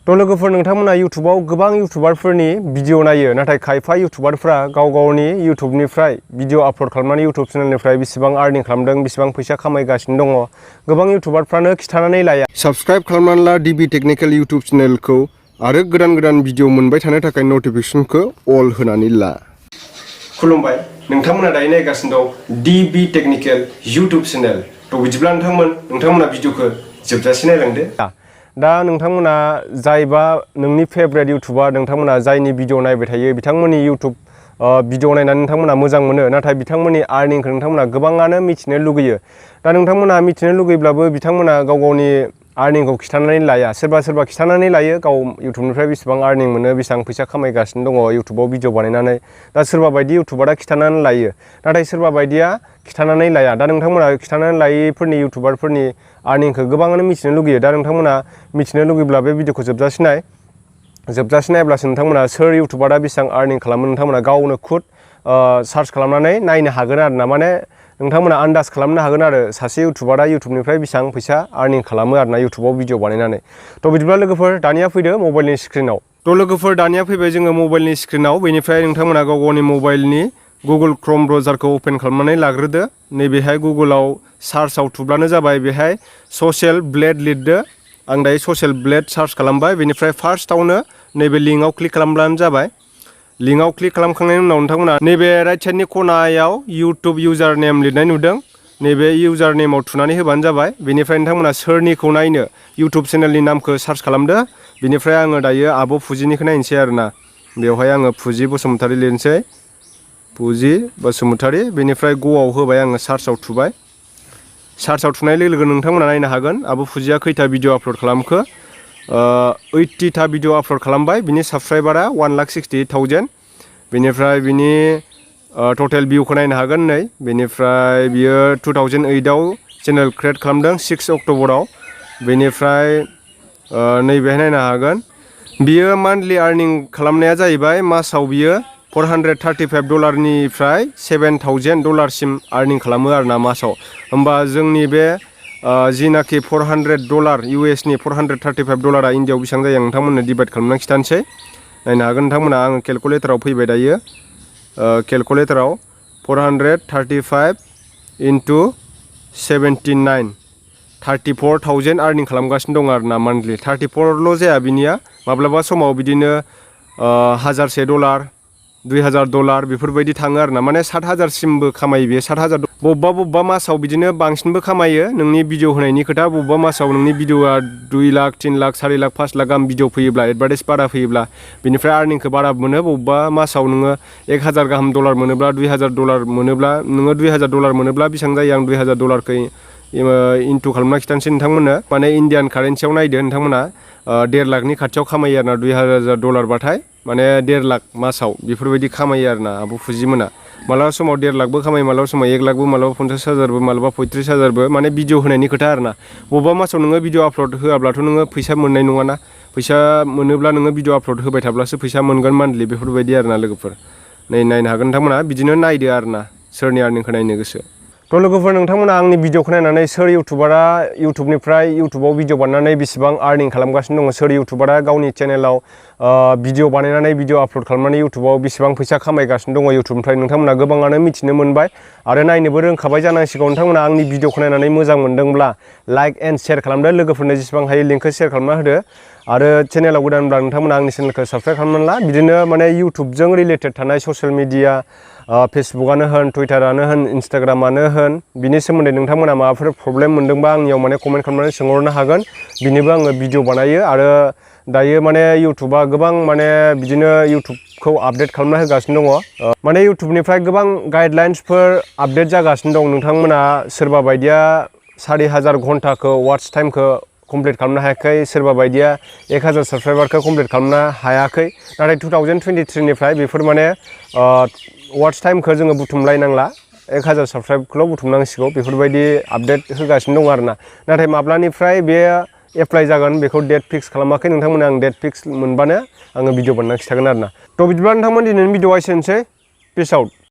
थ' लोगोफोर नोंथांमोना इउटुबाव गोबां इउटुबारफोरनि भिडिअ नायो नाथाय खायफा इउटुबारफ्रा गाव गावनि इउटुबनिफ्राय भिडिअ आपल'ड खालामनानै इउटुब चेनेलनिफ्राय बेसेबां आर्निं खालामदों बेसेबां फैसा खामायगासिनो दङ गोबां इउटुबारफ्रानो खिथानानै लाया। साबस्क्राइब खालामनानै ला डिबि टेक्निकेल इउटुब चेनेलखौ आरो गोदान गोदान भिडिअ मोनबाय थानो थाखाय नटिफिकेसनखौ अल होनानै ला। खुलुमबाय, नोंथांमोना दायो नायगासिनो दं डिबि टेक्निकेल इउटुब चेनेल। थ' बिदिब्ला नोंथांमोना भिडिअखौ जोबजासे नायलांदो। दा नोंथांमोना जायबा नोंनि फेभरेट इउटुबार नोंथांमोना जायनि भिडिअ नायबाय थायो बिथांमोननि इउटुब भिडिअ नायनानै नोंथांमोना मोजां मोनो नाथाय बिथांमोननि आर्निंखौ नोंथांमोना गोबाङानो मिथिनो लुगैयो। दा नोंथांमोना मिथिनो लुगैब्लाबो बिथांमोना गाव गावनि आर्निंखौ खिथानानै लाया। सोरबा खिथानानै लायो गाव इउटुबनिफ्राय बेसेबां आर्निं मोनो बेसेबां फैसा खामायगासिनो दङ इउटुबाव भिडिअ बानायनानै। दा सोरबा बायदि इउटुबारा खिथानानै लायो नाथाय सोरबा बायदिया खिथानानै लाया। दा नोंथांमोना खिथानानै लायैफोरनि इउटुबारफोरनि आर्निंखौ गोबाङानो मिथिनो लुगैयो। दा नोंथांमोना मिथिनो लुगैब्ला बे भिडिअखौ जोबजासे नायब्लासो नोंथांमोना सोर इउटुबारा बेसेबां आर्निं खालामो नोंथांमोना गावनो खुद सार्च खालामनानै नायनो हागोन आरो ना। माने नोंथांमोना आन्दाज खालामनो हागोन आरो सासे इउटुबारा इउटुबनिफ्राय बेसेबां फैसा आर्निं खालामो आरो ना इउटुबाव भिडिअ बानायनानै। थ' बिदिब्ला लोगोफोर दानिया फैदो मबाइलनि स्क्रिनाव। थ' लोगोफोर दानिया फैबाय जोङो मबाइलनि स्क्रिनाव। बेनिफ्राय नोंथांमोना गाव गावनि मबाइलनि गुगोल क्रोम ब्राउजारखौ अपेन खालामनानै लाग्रोदो। नैबेहाय गुगोलाव सार्चआव थुब्लानो जाबाय, बेहाय ससियेल ब्लेड लिरदो। आं दायो ससियेल ब्लेड सार्च खालामबाय। बेनिफ्राय फार्स्टआवनो नैबे लिंकआव क्लिक खालामब्लानो जाबाय। लिंकआव क्लिक खालामखांनायनि उनाव नोंथांमोना नैबे राइट साइडनि खनायाव इउटुब इउजार नेम लिरनाय नुदों। नैबे इउजार नेमाव थुनानै होबानो जाबाय। बेनिफ्राय नोंथांमोना सोरनिखौ नायनो इउटुब चेनेलनि नामखौ सार्च खालामदो। बेनिफ्राय आङो दायो आब' फुजिनिखौ नायनोसै आरोना। बेवहाय आङो फुजि बसुमतारी लिरनोसै, फुजि बसुमतारी। बेनिफ्राय ग'आव होबाय आङो, सार्चआव थुबाय। सार्चआव थुनाय लोगो लोगो नोंथांमोना नायनो हागोन आब' फुजिया खैथा भिडिअ आपल'ड खालामखो। 80था भिडिअ आपल'ड खालामबाय। बिनि साबस्क्राइबारा 1,68,000। बेनिफ्राय बिनि टटेल भिउखौ नायनो हागोन नै। बेनिफ्राय बियो 2008आव चेनेल क्रिएट खालामदों 6 अक्ट'बराव। बेनिफ्राय नैबेहाय नायनो हागोन बियो मान्थलि आर्निं खालामनाया जाहैबाय मासाव बियो $435निफ्राय $7,000सिम आर्निं खालामो आरोना मासाव। होमबा जोंनि बे जिनाखि $400 इउएसनि $435 इन्डियाव बेसेबां जायो आं नोंथांमोननो डिभाइड खालामनानै खिथानोसै। नायनो हागोन नोंथांमोना, आङो केलकुलेटराव फैबाय दायो। केलकुलेटराव 435 इन्टु 79 34,000 आर्निं खालामगासिनो दं आरोना मान्थलि। 34ल' जाया बिनिया, माब्लाबा समाव बिदिनो $1,000 $2,000 बेफोरबायदि थाङो आरोना। माने 7,000सिमबो खामायो बेयो। 7,000 बबेबा मासाव बिदिनो बांसिनबो खामायो नोंनि भिडिअ होनायनि खोथा। बबेबा मासाव नोंनि भिडिअआ 2 लाख 3 लाख 4 लाख 5 लाख गाहाम भिडिअ फैयोब्ला, एडभार्टाइज बारा फैयोब्ला बिनिफ्राय आर्निंखौ बारा मोनो। बबेबा मासाव नोङो 1,000 गाहाम डलार मोनोब्ला, $2,000 मोनोब्ला, नोङो $2,000 मोनोब्ला बेसेबां जायो आं $2,000खौ इन्टु खालामना खिथानोसै नोंथांमोननो। माने इण्डियान कारेन्सियाव नायदो नोंथांमोना। 1.5 लाखनि खाथियाव खामायो आरोना $2,000 बाथाय। माने 1.5 लाख मासाव बेफोरबायदि खामायो आरोना आब' फुजिमोना। मालाबा समाव 1.5 लाखबो खामायो, मालाबा समाव 1 लाखबो, मालाबा 50,000बो, मालाबा 35,000बो। माने भिडिअ होनायनि खोथा आरोना। बबेबा मासाव नोङो भिडिअ आपल'ड होआब्लाथ' नोङो फैसा मोननाय नङाना। फैसा मोनोब्ला नोङो भिडिअ आपल'ड होबाय थाब्लासो फैसा मोनगोन मान्थलि, बेफोरबायदि आरोना लोगोफोर। नायनो हागोन नोंथांमोना। बिदिनो नायदो आरोना सोरनि आर्निंखौ नायनो गोसो। थ' लोगोफोर नोंथांमोना आंनि भिडिअखौ नायनानै सोर इउटुबारा इउटुबाव भिडिअ बानायनानै बेसेबां आर्निं खालामगासिनो दङ, सोर इउटुबारा गावनि चेनेलाव भिडिअ बानायनानै भिडिअ आपल'ड खालामनानै इउटुबाव बेसेबां फैसा खामायगासिनो दङ इउटुबनिफ्राय नोंथांमोना गोबाङानो मिथिनो मोनबाय आरो नायनोबो रोंखाबाय जानांसिगौ। नोंथांमोना आंनि भिडिअखौ नायनानै मोजां मोनदोंब्ला लाइक एन्ड शेयार खालामदो। लोगोफोरनो जेसेबां हायो लिंकखौ शेयार खालामना होदो। आरो चेनेलाव गोदानब्ला नोंथांमोना आंनि चेनेलखौ साबस्क्राइब खालामनानै ला। बिदिनो माने इउटुबजों रिलेटेड थानाय ससियेल मिडिया, फेसबुकआनो होन, टुइटारानो होन, इन्सटाग्रामानो होन, बिनि सोमोन्दै नोंथांमोना माबाफोर प्रब्लेम मोनदोंबा आंनियाव माने कमेन्ट खालामनानै सोंहरनो हागोन। बिनिबो आङो भिडिअ बानायो। आरो दायो माने इउटुबा गोबां माने बिदिनो इउटुबखौ आपडेट खालामना होगासिनो दङ। माने इउटुबनिफ्राय गोबां गाइडलाइन्सफोर आपडेट जागासिनो दं। नोंथांमोना सोरबा बायदिया 4,000 घन्टाखौ वाट्च टाइमखौ कमप्लिट खालामनो हायाखै, सोरबा बायदिया 1,000 साबस्क्राइबारखौ कमप्लिट खालामनो हायाखै। नाथाय 2023निफ्राय बेफोर माने वाट्च टाइमखौ जोङो बुथुमलायनांला, 1,000 साबस्क्राइबखौल' बुथुमनांसिगौ। बेफोरबायदि आपडेट होगासिनो दं आरोना। नाथाय माब्लानिफ्राय बे एप्लाइ जागोन बेखौ डेट फिक्स खालामाखै नोंथांमोना। आं डेट फिक्स मोनबानो आङो भिडिअ बानायना खिथागोन आरोना। थ' बिदिब्ला नोंथांमोन दिनैनि भिडिअआ एसेनोसै। पिस आउट।